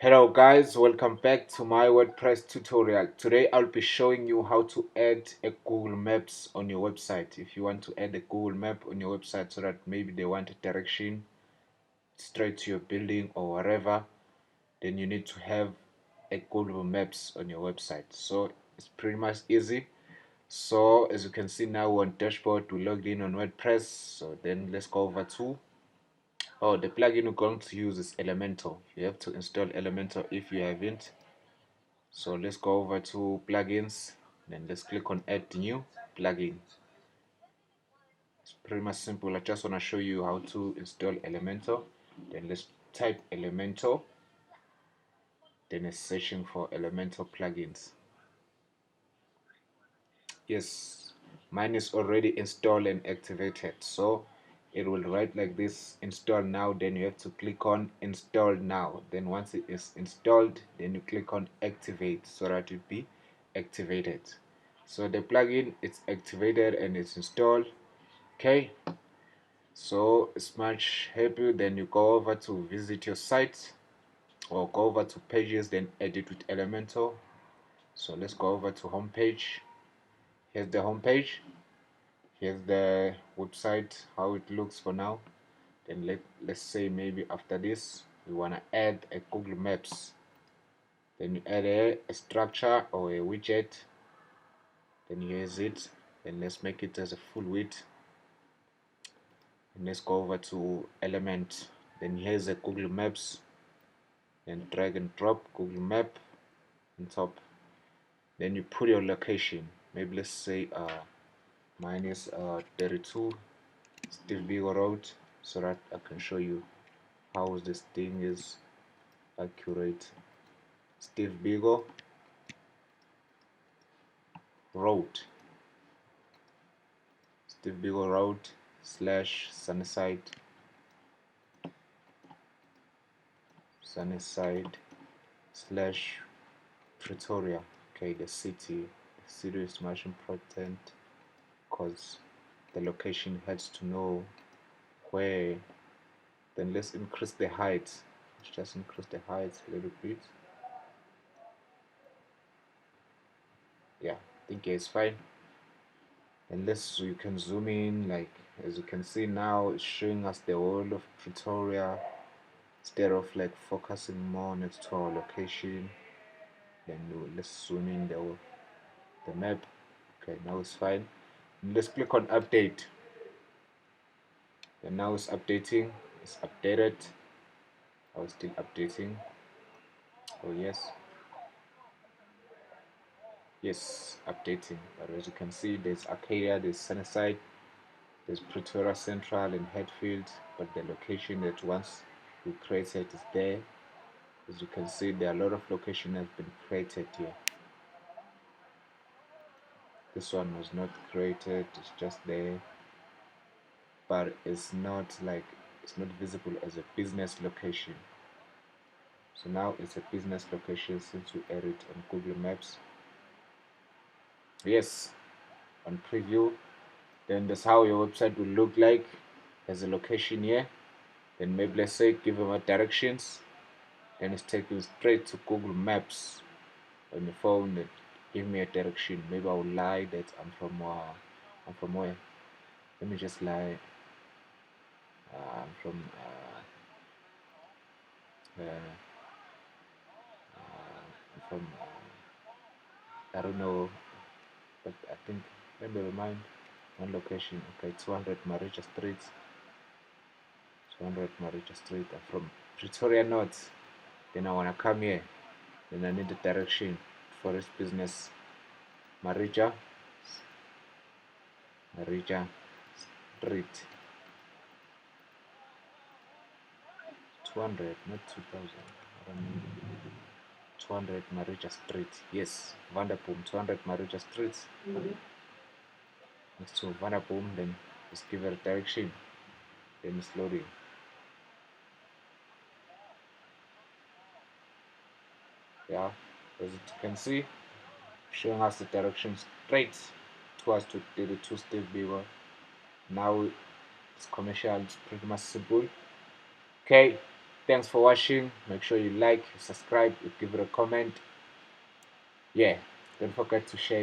Hello guys, welcome back to my WordPress tutorial. Today I'll be showing you how to add a Google Maps on your website. If you want to add a Google Map on your website so that maybe they want a direction straight to your building or wherever, then you need to have a Google Maps on your website. So it's pretty much easy. So as you can see now we're on dashboard, we logged in on WordPress. So then let's go over to the plugin we're going to use is Elementor. You have to install Elementor if you haven't. So let's go over to plugins, then let's click on add new plugin. It's pretty much simple. I just want to show you how to install Elementor. Then let's type Elementor, then it's searching for Elementor plugins. Yes, mine is already installed and activated, so it will write like this: install now. Then you have to click on install now. Then once it is installed, then you click on activate so that it be activated. So the plugin is activated and it's installed. Okay, so it's much happy. Then you go over to visit your site or go over to pages, then edit with Elementor. So let's go over to home page. Here's the home page. Here's the website, how it looks for now. Then let's say maybe after this we want to add a Google Maps. Then you add a structure or a widget. Then here's it. Then let's make it as a full width. And let's go over to element. Then here's a Google Maps. Then drag and drop Google Map on top. Then you put your location. Maybe let's say mine is 32 Steve Biko Road, so that I can show you how this thing is accurate. Steve Biko Road. Steve Biko Road / Sunnyside / Pretoria. Okay, the city is much important because the location has to know where. Then let's increase the height. Let's just increase the height a little bit. Yeah, I think it's fine. And you can zoom in, like as you can see now it's showing us the whole of Pretoria instead of like focusing more next to our location. Then let's zoom in the map. Okay, now it's fine. And let's click on update. And now it's updating. It's updated. I was still updating. Oh yes, updating. But as you can see, there's Arcadia, there's Sunnyside, there's Pretoria Central and Hatfield, but the location that once we created is there. As you can see, there are a lot of locations have been created here. This one was not created, it's just there, but it's not visible as a business location. So now it's a business location since we added it on Google Maps. Yes, on preview. Then that's how your website will look like. There's a location here. Then maybe let's say give them directions. Then it's taking straight to Google Maps on your phone. That give me a direction. Maybe I will lie that I'm from where. Let me just lie. I'm from I don't know, but I think maybe remind one location. Okay, 200 Marija Street. 200 Marija Street. I'm from Pretoria North. Then I wanna come here. Then I need the direction for this business. Marija Street. 200, not 2000. I don't know. 200 Marija Street. Yes, Vanderboom. 200 Marija Street. Next to Vanderboom, then just give it a direction. Then it's loading. Yeah, as you can see, showing us the direction straight towards to 32 Steve Biko. Now it's commercial, it's pretty much simple. Okay, Thanks for watching. Make sure you like, you subscribe, you give it a comment. Yeah, don't forget to share